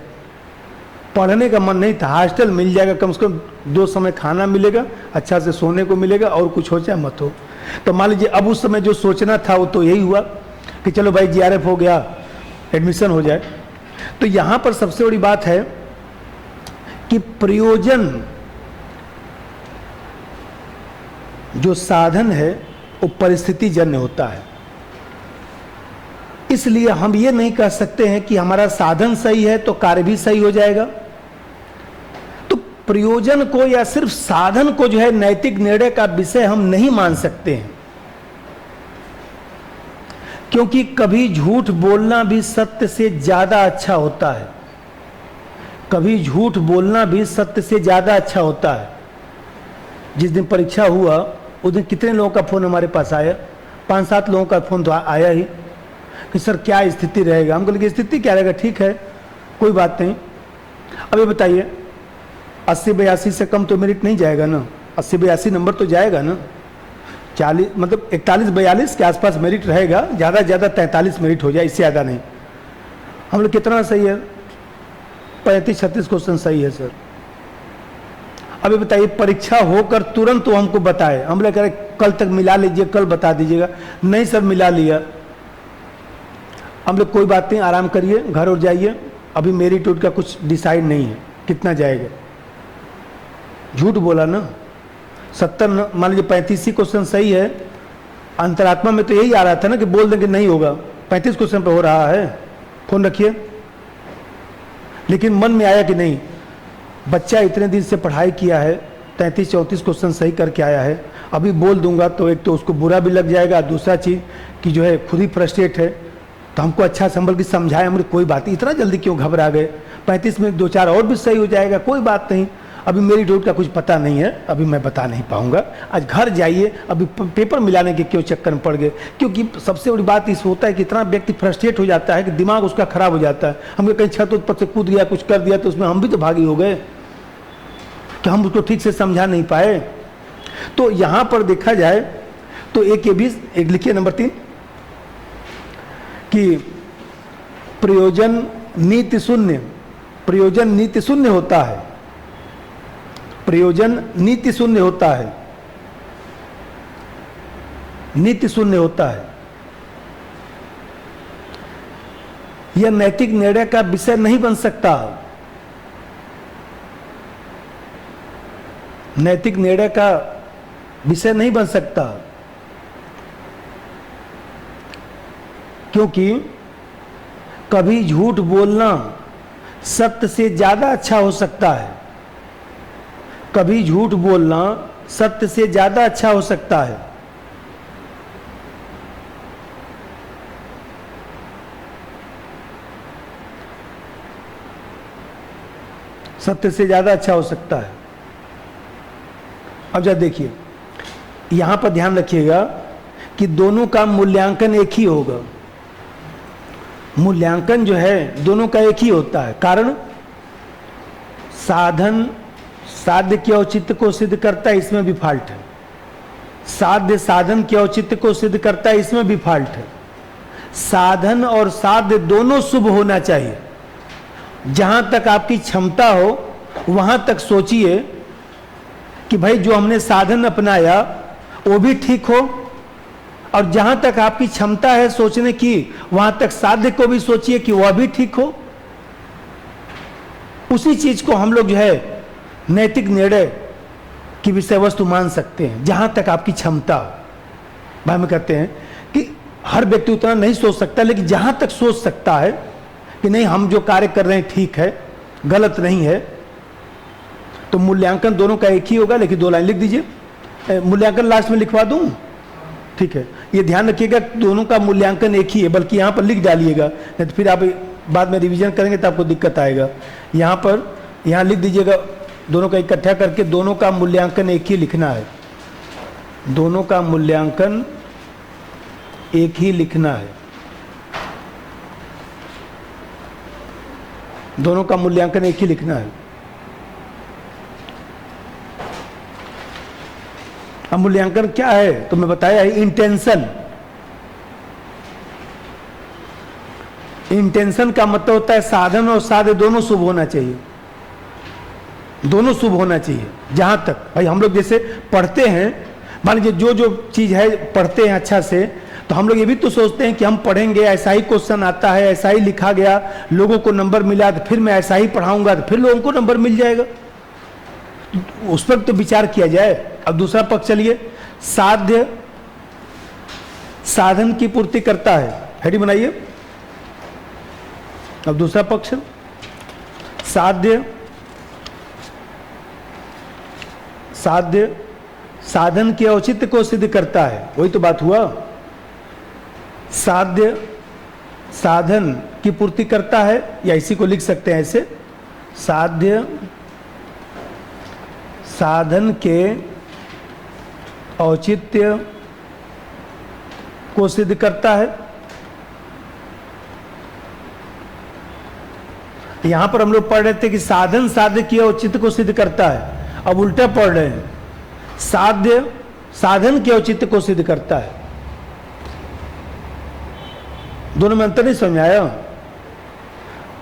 पढ़ने का मन नहीं था, हॉस्टल मिल जाएगा, कम से कम 2 समय खाना मिलेगा, अच्छा से सोने को मिलेगा, और कुछ हो चाहे मत हो। तो मान लीजिए अब उस समय जो सोचना था वो तो यही हुआ कि चलो भाई जीआरएफ हो गया, एडमिशन हो जाए। तो यहाँ पर सबसे बड़ी बात है कि प्रयोजन जो साधन है वो परिस्थिति जन्य होता है। इसलिए हम ये नहीं कह सकते हैं कि हमारा साधन सही है तो कार्य भी सही हो जाएगा। तो प्रयोजन को या सिर्फ साधन को जो है नैतिक निर्णय का विषय हम नहीं मान सकते हैं, क्योंकि कभी झूठ बोलना भी सत्य से ज्यादा अच्छा होता है। कभी झूठ बोलना भी सत्य से ज्यादा अच्छा होता है। जिस दिन परीक्षा हुआ उस दिन कितने लोगों का फोन हमारे पास आया? 5-7 लोगों का फोन तो आया ही कि सर क्या स्थिति रहेगा। हम बोले स्थिति क्या रहेगा, ठीक है कोई बात नहीं। अब ये बताइए 80-82 से कम तो मेरिट नहीं जाएगा ना, 80-82 नंबर तो जाएगा ना। 40 मतलब 41-42 के आसपास मेरिट रहेगा, ज़्यादा से ज़्यादा 43 मेरिट हो जाए, इससे ज़्यादा नहीं। हम लोग कितना सही है? 35-36 क्वेश्चन सही है सर। अब ये बताइए परीक्षा होकर तुरंत वो हमको बताए, हम लोग कह रहे कल तक मिला लीजिए, कल बता दीजिएगा। नहीं सर मिला लिया। हम लोग कोई बात नहीं, आराम करिए, घर और जाइए, अभी मेरिट उठ का कुछ डिसाइड नहीं है कितना जाएगा। झूठ बोला ना। 70 मान लीजिए 35 ही क्वेश्चन सही है, अंतरात्मा में तो यही आ रहा था ना कि बोल देंगे नहीं होगा, 35 क्वेश्चन पे हो रहा है। फोन रखिए। लेकिन मन में आया कि नहीं, बच्चा इतने दिन से पढ़ाई किया है, 33-34 क्वेश्चन सही करके आया है, अभी बोल दूंगा तो एक तो उसको बुरा भी लग जाएगा, दूसरा चीज़ कि जो है खुद ही फ्रस्ट्रेट है, तो हमको अच्छा संभल के समझाए, हमने कोई बात नहीं, इतना जल्दी क्यों घबरा गए, 35 में 2-4 और भी सही हो जाएगा, कोई बात नहीं, अभी मेरी डोट का कुछ पता नहीं है, अभी मैं बता नहीं पाऊंगा, आज घर जाइए, अभी पेपर मिलाने के क्यों चक्कर में पड़ गए। क्योंकि सबसे बड़ी बात इस होता है कि इतना व्यक्ति फ्रस्ट्रेट हो जाता है कि दिमाग उसका खराब हो जाता है। हमने कहीं छत ऊपर से कूद गया, कुछ कर दिया, तो उसमें हम भी तो भागी हो गए कि हम उसको ठीक से समझा नहीं पाए। तो यहां पर देखा जाए तो एक ये भी एक लिखिए नंबर 3 कि प्रयोजन नीति शून्य, प्रयोजन नीति शून्य होता है, प्रयोजन नीति शून्य होता है, नीति शून्य होता है। यह नैतिक निर्णय का विषय नहीं बन सकता, नैतिक निर्णय का विषय नहीं बन सकता, क्योंकि कभी झूठ बोलना सत्य से ज्यादा अच्छा हो सकता है, कभी झूठ बोलना सत्य से ज्यादा अच्छा हो सकता है। सत्य से ज्यादा अच्छा हो सकता है। अब जरा देखिए, यहां पर ध्यान रखिएगा कि दोनों का मूल्यांकन एक ही होगा, मूल्यांकन जो है दोनों का एक ही होता है। कारण साधन साध्य के औचित्य को सिद्ध करता है, इसमें भी फाल्ट है, साध्य साधन के औचित्य को सिद्ध करता है, इसमें भी फाल्ट है। साधन और साध्य दोनों शुभ होना चाहिए। जहां तक आपकी क्षमता हो वहां तक सोचिए कि भाई जो हमने साधन अपनाया वो भी ठीक हो, और जहां तक आपकी क्षमता है सोचने की वहां तक साध्य को भी सोचिए कि वह भी ठीक हो। उसी चीज को हम लोग जो है नैतिक निर्णय की विषय वस्तु मान सकते हैं, जहां तक आपकी क्षमता। भाई में कहते हैं कि हर व्यक्ति उतना नहीं सोच सकता, लेकिन जहां तक सोच सकता है कि नहीं हम जो कार्य कर रहे हैं ठीक है, गलत नहीं है, तो मूल्यांकन दोनों का एक ही होगा। लेकिन 2 लाइन लिख दीजिए, मूल्यांकन लास्ट में लिखवा दूं, ठीक है। ये ध्यान रखिएगा दोनों का मूल्यांकन एक ही है, बल्कि यहां पर लिख डालिएगा, नहीं तो फिर आप बाद में रिवीजन करेंगे तो आपको दिक्कत आएगा। यहां पर यहां लिख दीजिएगा, दोनों का इकट्ठा करके दोनों का मूल्यांकन एक ही लिखना है, दोनों का मूल्यांकन एक ही लिखना है, दोनों का मूल्यांकन एक ही लिखना है। अब मूल्यांकन क्या है तो मैं बताया है, इंटेंशन। इंटेंशन का मतलब होता है साधन और साध्य दोनों शुभ होना चाहिए, दोनों शुभ होना चाहिए। जहां तक भाई हम लोग जैसे पढ़ते हैं, मान लीजिए जो जो चीज है पढ़ते हैं अच्छा से, तो हम लोग ये भी तो सोचते हैं कि हम पढ़ेंगे, ऐसा ही क्वेश्चन आता है, ऐसा ही लिखा गया, लोगों को नंबर मिला तो फिर मैं ऐसा ही पढ़ाऊंगा तो फिर लोगों को नंबर मिल जाएगा, उस पर तो विचार किया जाए। अब दूसरा पक्ष चलिए, साध्य साधन की पूर्ति करता है, हेडी बनाइए। अब दूसरा पक्ष, साध्य साध्य साधन के औचित्य को सिद्ध करता है, वही तो बात हुआ। साध्य साधन की पूर्ति करता है, या इसी को लिख सकते हैं ऐसे, साध्य साधन के औचित्य को सिद्ध करता है। यहां पर हम लोग पढ़ रहे थे कि साधन साध्य के औचित्य को सिद्ध करता है, अब उल्टा पढ़ रहे हैं, साध्य साधन के औचित्य को सिद्ध करता है। दोनों में अंतर नहीं समझ आया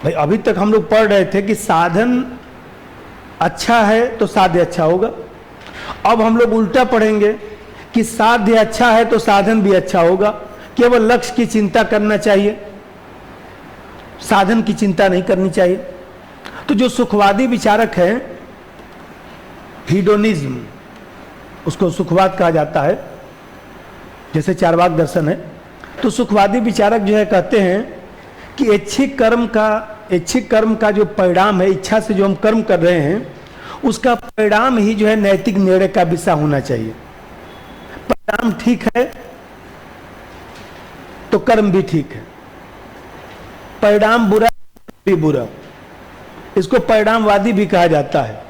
भाई। अभी तक हम लोग पढ़ रहे थे कि साधन अच्छा है तो साध्य अच्छा होगा, अब हम लोग उल्टा पढ़ेंगे कि साध्य अच्छा है तो साधन भी अच्छा होगा। केवल लक्ष्य की चिंता करना चाहिए, साधन की चिंता नहीं करनी चाहिए। तो जो सुखवादी विचारक हैं हीडोनिज्म, उसको सुखवाद कहा जाता है, जैसे चारवाक दर्शन है। तो सुखवादी विचारक जो है कहते हैं कि ऐच्छिक कर्म का जो परिणाम है, इच्छा से जो हम कर्म कर रहे हैं, उसका परिणाम ही जो है नैतिक निर्णय का विषय होना चाहिए। परिणाम ठीक है तो कर्म भी ठीक है, परिणाम बुरा भी बुरा, इसको परिणामवादी भी कहा जाता है।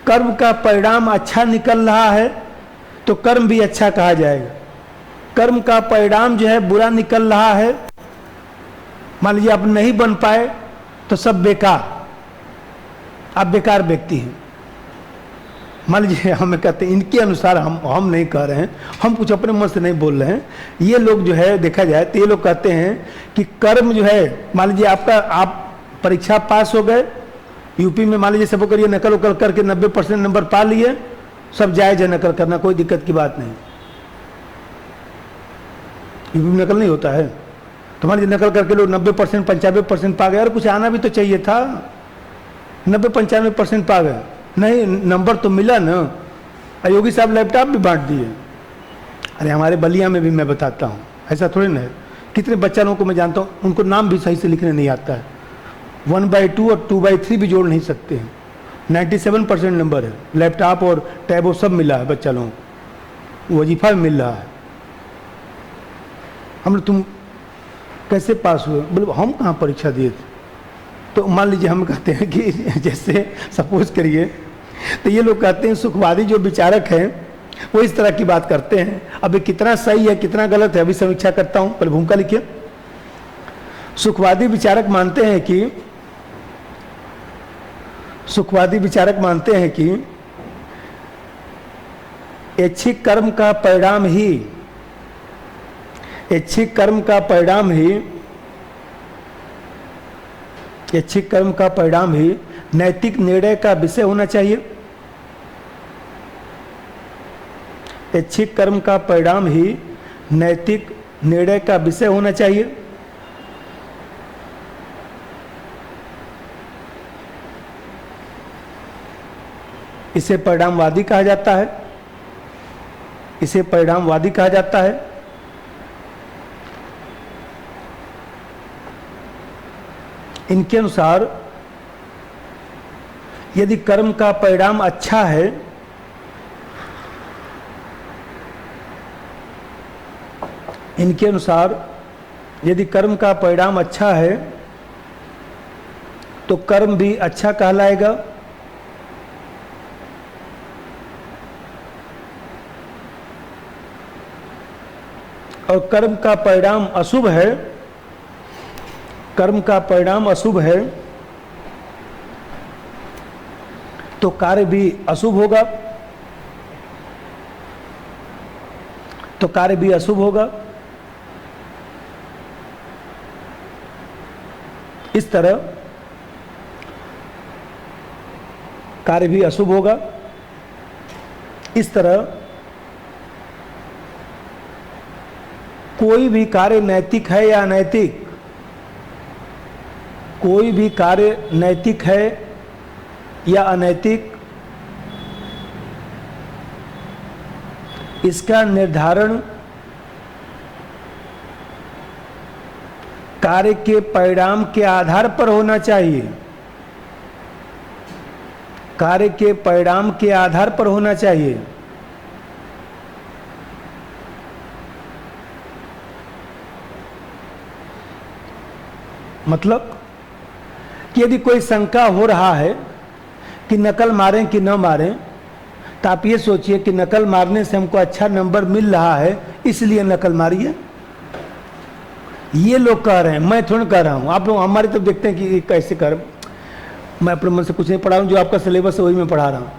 कर्म का परिणाम अच्छा निकल रहा है तो कर्म भी अच्छा कहा जाएगा। कर्म का परिणाम जो है बुरा निकल रहा है, मान लीजिए आप नहीं बन पाए तो सब बेकार, आप बेकार व्यक्ति हैं। मान लीजिए हमें कहते हैं, इनके अनुसार हम नहीं कह रहे हैं, हम कुछ अपने मन से नहीं बोल रहे हैं, ये लोग जो है देखा जाए तो ये लोग कहते हैं कि कर्म जो है, मान लीजिए आप परीक्षा पास हो गए, यूपी में मान लीजिए सब करिए नकल उकल करके 90% नंबर पा लिए, सब जायज है नकल करना, कोई दिक्कत की बात नहीं। यूपी में नकल नहीं होता है, तो मान लीजिए नकल करके लोग 90% 95% पा गए, और कुछ आना भी तो चाहिए था, 90-95% पा गए, नहीं नंबर तो मिला ना। योगी साहब लैपटॉप भी बांट दिए। अरे हमारे बलिया में भी मैं बताता हूँ, ऐसा थोड़ी ना है, कितने बच्चा लोगों को मैं जानता हूँ, उनको नाम भी सही से लिखने नहीं आता है, 1/2 और 2/3 भी जोड़ नहीं सकते हैं। 97% नंबर है, लैपटॉप और टैब सब मिला है बच्चा लोगों को, वजीफा भी मिल रहा है। हम तुम कैसे पास हुए? बोले हम कहाँ परीक्षा दिए थे। तो मान लीजिए हम कहते हैं कि जैसे सपोज करिए, तो ये लोग कहते हैं, सुखवादी जो विचारक हैं वो इस तरह की बात करते हैं। अब ये कितना सही है कितना गलत है अभी समीक्षा करता हूँ, पहले भूमिका लिखिए। सुखवादी विचारक मानते हैं कि ऐच्छिक कर्म का परिणाम ही नैतिक निर्णय का विषय होना चाहिए। ऐच्छिक कर्म का परिणाम ही नैतिक निर्णय का विषय होना चाहिए। इसे परिणामवादी कहा जाता है। इनके अनुसार यदि कर्म का परिणाम अच्छा है तो कर्म भी अच्छा कहलाएगा। और कर्म का परिणाम अशुभ है तो कार्य भी अशुभ होगा। इस तरह कार्य भी अशुभ होगा। इस तरह कोई भी कार्य नैतिक है या अनैतिक, इसका निर्धारण कार्य के परिणाम के आधार पर होना चाहिए। मतलब कि यदि कोई शंका हो रहा है कि नकल मारें कि न मारें, तो आप ये सोचिए कि नकल मारने से हमको अच्छा नंबर मिल रहा है इसलिए नकल मारिए। ये लोग कह रहे हैं, मैं थोड़ा कह रहा हूँ। आप लोग हमारी तो देखते हैं कि कैसे कर, मैं अपने मन से कुछ नहीं पढ़ा हूँ, जो आपका सिलेबस है वही मैं पढ़ा रहा हूँ।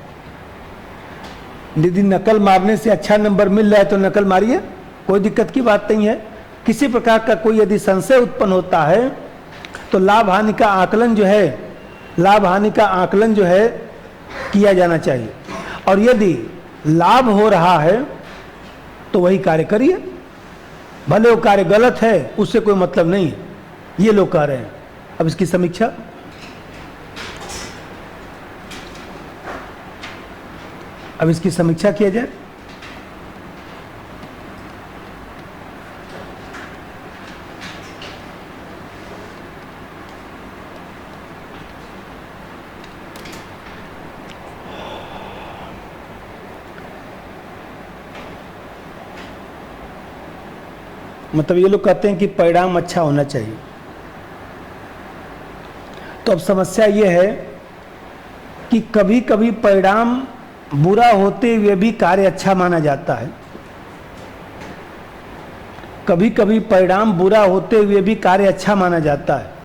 यदि नकल मारने से अच्छा नंबर मिल रहा है तो नकल मारिए, कोई दिक्कत की बात नहीं है। किसी प्रकार का कोई यदि संशय उत्पन्न होता है तो लाभ हानि का आकलन जो है किया जाना चाहिए। और यदि लाभ हो रहा है तो वही कार्य करिए, भले वो कार्य गलत है उससे कोई मतलब नहीं है, ये लोग कह रहे हैं। अब इसकी समीक्षा, अब इसकी समीक्षा किया जाए। मतलब ये लोग कहते हैं कि परिणाम अच्छा होना चाहिए। तो अब समस्या ये है कि कभी कभी परिणाम बुरा होते हुए भी कार्य अच्छा माना जाता है, कभी कभी परिणाम बुरा होते हुए भी कार्य अच्छा माना जाता है।